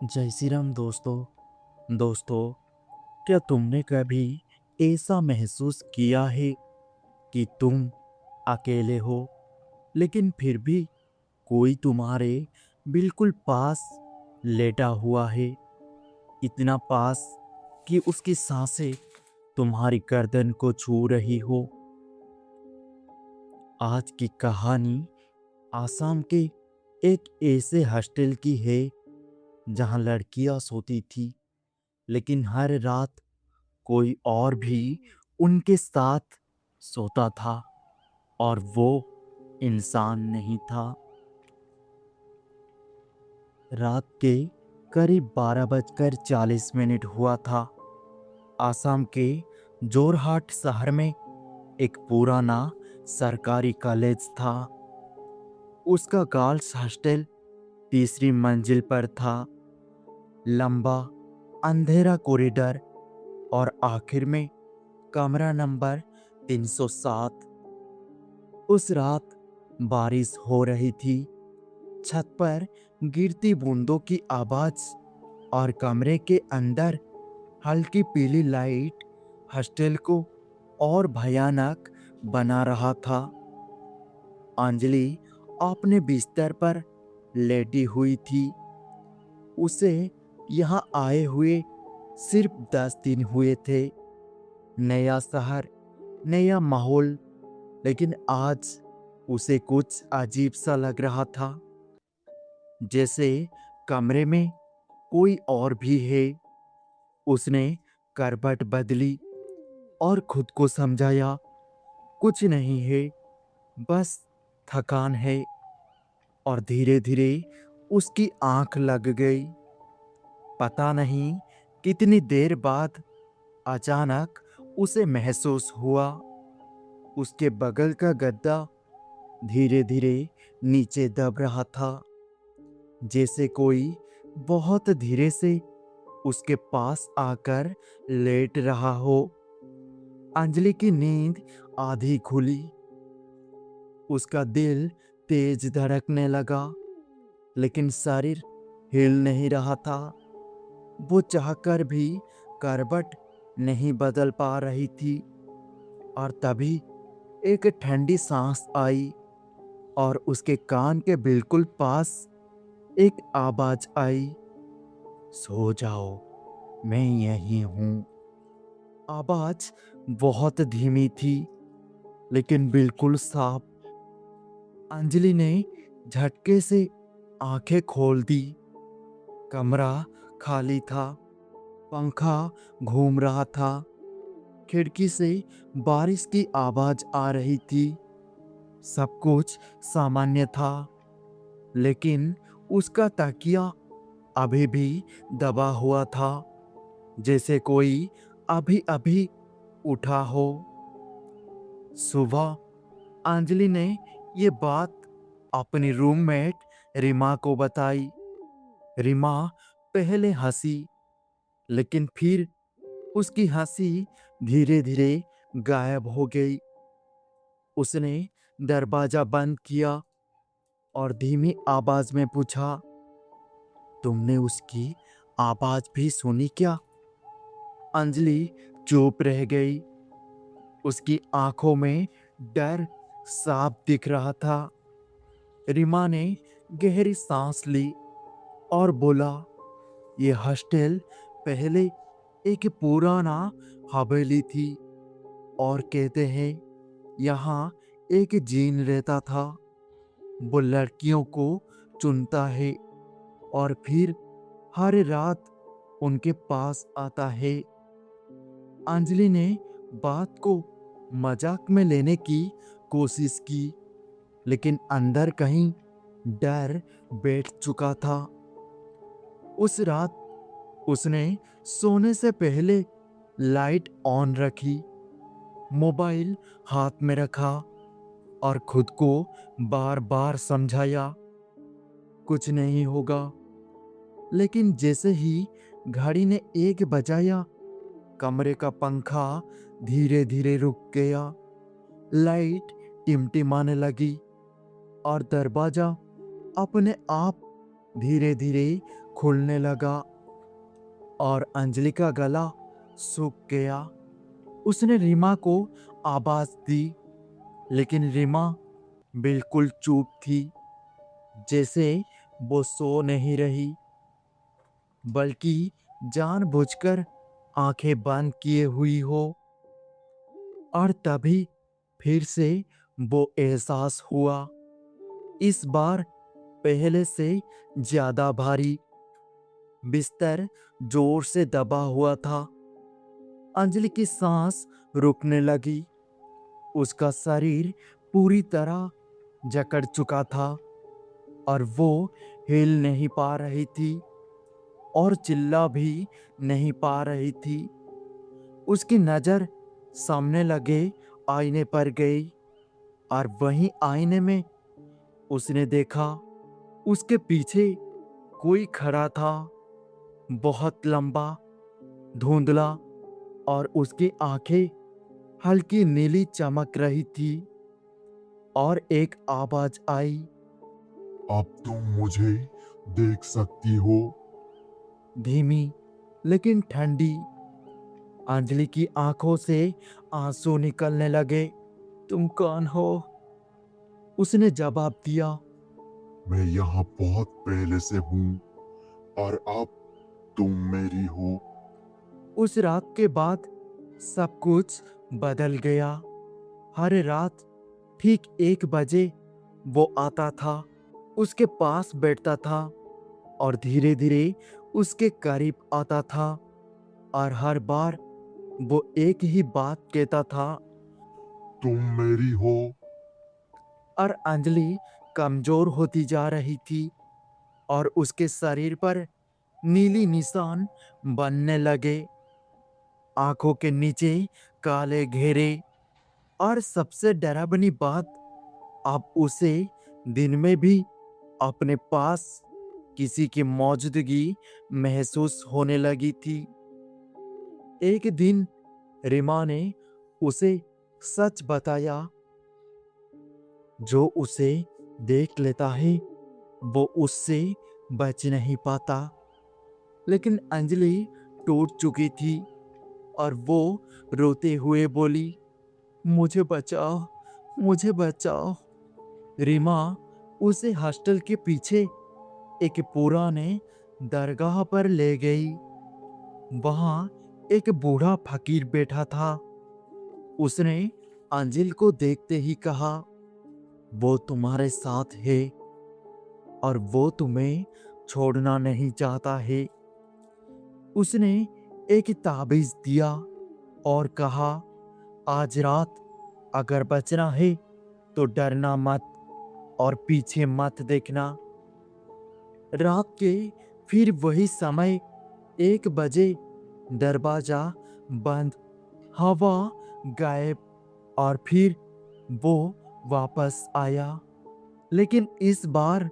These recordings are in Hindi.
जय श्री राम दोस्तों। क्या तुमने कभी ऐसा महसूस किया है कि तुम अकेले हो, लेकिन फिर भी कोई तुम्हारे बिल्कुल पास लेटा हुआ है, इतना पास कि उसकी सांसें तुम्हारी गर्दन को छू रही हो। आज की कहानी आसाम के एक ऐसे हॉस्टल की है जहां लड़कियां सोती थी, लेकिन हर रात कोई और भी उनके साथ सोता था, और वो इंसान नहीं था। रात के करीब 12:40 हुआ था। आसाम के जोरहाट शहर में एक पुराना सरकारी कॉलेज था। उसका गर्ल्स हॉस्टल तीसरी मंजिल पर था। लंबा अंधेरा कॉरिडोर और आखिर में कमरा नंबर 307। उस रात बारिश हो रही थी। छत पर गिरती बूंदों की आवाज और कमरे के अंदर हल्की पीली लाइट हॉस्टल को और भयानक बना रहा था। अंजलि अपने बिस्तर पर लेटी हुई थी। उसे यहाँ आए हुए सिर्फ 10 दिन हुए थे। नया शहर, नया माहौल, लेकिन आज उसे कुछ अजीब सा लग रहा था, जैसे कमरे में कोई और भी है। उसने करवट बदली और खुद को समझाया, कुछ नहीं है, बस थकान है। और धीरे धीरे उसकी आंख लग गई। पता नहीं कितनी देर बाद अचानक उसे महसूस हुआ, उसके बगल का गद्दा धीरे धीरे नीचे दब रहा था, जैसे कोई बहुत धीरे से उसके पास आकर लेट रहा हो। अंजलि की नींद आधी खुली। उसका दिल तेज धड़कने लगा, लेकिन शरीर हिल नहीं रहा था। वो चाहकर भी करवट नहीं बदल पा रही थी। और तभी एक ठंडी सांस आई और उसके कान के बिल्कुल पास एक आवाज आई, सो जाओ, मैं यही हूं। आवाज बहुत धीमी थी, लेकिन बिल्कुल साफ। अंजलि ने झटके से आंखें खोल दी। कमरा खाली था, पंखा घूम रहा था, खिड़की से बारिश की आवाज आ रही थी। सब कुछ सामान्य था, लेकिन उसका तकिया अभी भी दबा हुआ था, जैसे कोई अभी अभी उठा हो। सुबह अंजलि ने ये बात अपनी रूममेट रिमा को बताई। रिमा पहले हंसी, लेकिन फिर उसकी हंसी धीरे धीरे गायब हो गई। उसने दरवाजा बंद किया और धीमी आवाज में पूछा, तुमने उसकी आवाज भी सुनी क्या? अंजलि चुप रह गई। उसकी आंखों में डर साफ दिख रहा था। रिमा ने गहरी सांस ली और बोला, ये हॉस्टल पहले एक पुराना हवेली थी, और कहते हैं यहाँ एक जीन रहता था। वो लड़कियों को चुनता है और फिर हर रात उनके पास आता है। अंजलि ने बात को मजाक में लेने की कोशिश की, लेकिन अंदर कहीं डर बैठ चुका था। उस रात उसने सोने से पहले लाइट ऑन रखी, मोबाइल हाथ में रखा और खुद को बार बार समझाया, कुछ नहीं होगा। लेकिन जैसे ही घड़ी ने 1 बजाया, कमरे का पंखा धीरे धीरे रुक गया, लाइट टिमटिमाने लगी और दरवाजा अपने आप धीरे धीरे खुलने लगा और अंजलि का गला सूख गया। उसने रीमा को आवाज दी, लेकिन रीमा बिल्कुल चुप थी, जैसे वो सो नहीं रही, बल्कि जानबूझकर आंखें बंद किए हुई हो। और तभी फिर से वो एहसास हुआ, इस बार पहले से ज्यादा भारी। बिस्तर जोर से दबा हुआ था। अंजलि की सांस रुकने लगी। उसका शरीर पूरी तरह जकड़ चुका था और वो हिल नहीं पा रही थी और चिल्ला भी नहीं पा रही थी। उसकी नजर सामने लगे आईने पर गई और वहीं आईने में उसने देखा, उसके पीछे कोई खड़ा था, बहुत लंबा, धुंधला, और उसकी आंखें हल्की नीली चमक रही थी। और एक आवाज आई, अब तुम मुझे देख सकती हो। धीमी लेकिन ठंडी। अंजलि की आंखों से आंसू निकलने लगे। तुम कौन हो? उसने जवाब दिया, मैं यहाँ बहुत पहले से हूँ और अब तुम मेरी हो। उस रात के बाद सब कुछ बदल गया। हर रात ठीक 1 बजे वो आता था, उसके पास बैठता था और धीरे धीरे उसके करीब आता था। और हर बार वो एक ही बात कहता था। तुम मेरी हो। और अंजलि कमजोर होती जा रही थी और उसके शरीर पर नीली निशान बनने लगे, आंखों के नीचे काले घेरे। और सबसे डरावनी बात, अब उसे दिन में भी अपने पास किसी की मौजूदगी महसूस होने लगी थी। एक दिन रीमा ने उसे सच बताया, जो उसे देख लेता है वो उससे बच नहीं पाता। लेकिन अंजलि टूट चुकी थी और वो रोते हुए बोली, मुझे बचाओ, मुझे बचाओ। रीमा उसे हॉस्टल के पीछे एक पुराने दरगाह पर ले गई। वहां एक बूढ़ा फकीर बैठा था। उसने अंजिल को देखते ही कहा, वो तुम्हारे साथ है और वो तुम्हें छोड़ना नहीं चाहता है। उसने एक ताबीज दिया और कहा, आज रात अगर बचना है तो डरना मत और पीछे मत देखना। रात के फिर वही समय, 1 बजे, दरवाजा बंद, हवा गायब। और फिर वो वापस आया, लेकिन इस बार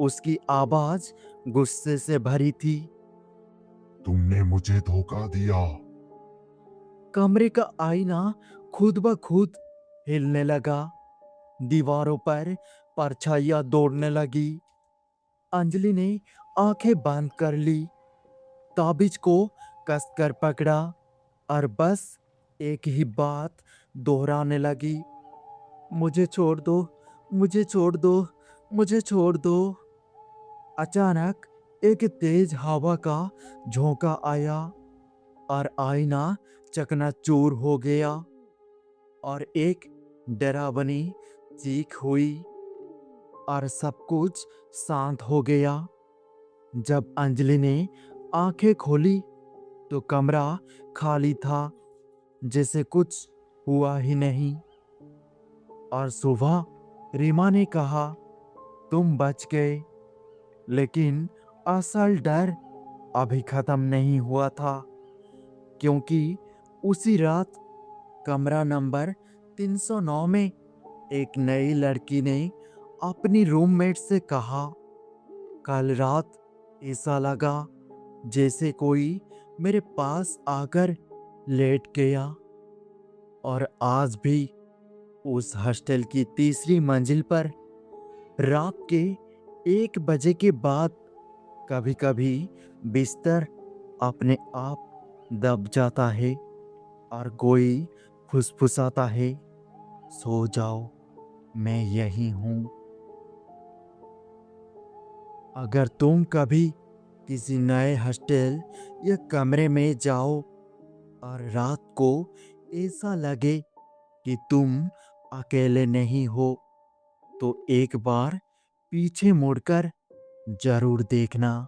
उसकी आवाज गुस्से से भरी थी। तुमने मुझे धोखा दिया। कमरे का आईना खुद ब खुद हिलने लगा। दीवारों पर परछाइयां दौड़ने लगी। अंजलि ने आंखें बंद कर ली, ताबीज को कसकर पकड़ा और बस एक ही बात दोहराने लगी, मुझे छोड़ दो, मुझे छोड़ दो, मुझे छोड़ दो। अचानक एक तेज हवा का झोंका आया और आईना चकनाचूर हो गया और एक डरावनी चीख हुई और सब कुछ शांत हो गया। जब अंजलि ने आंखें खोली तो कमरा खाली था, जैसे कुछ हुआ ही नहीं। और सुबह रीमा ने कहा, तुम बच गए, लेकिन असल डर अभी खत्म नहीं हुआ था, क्योंकि उसी रात कमरा नंबर 309 में एक नई लड़की ने अपनी रूममेट से कहा, कल रात ऐसा लगा जैसे कोई मेरे पास आकर लेट गया। और आज भी उस हॉस्टल की तीसरी मंजिल पर रात के 1 बजे के बाद कभी कभी बिस्तर अपने आप दब जाता है और कोई फुसफुसाता है, सो जाओ, मैं यही हूँ। अगर तुम कभी किसी नए हॉस्टल या कमरे में जाओ और रात को ऐसा लगे कि तुम अकेले नहीं हो, तो एक बार पीछे मुड़कर जरूर देखना।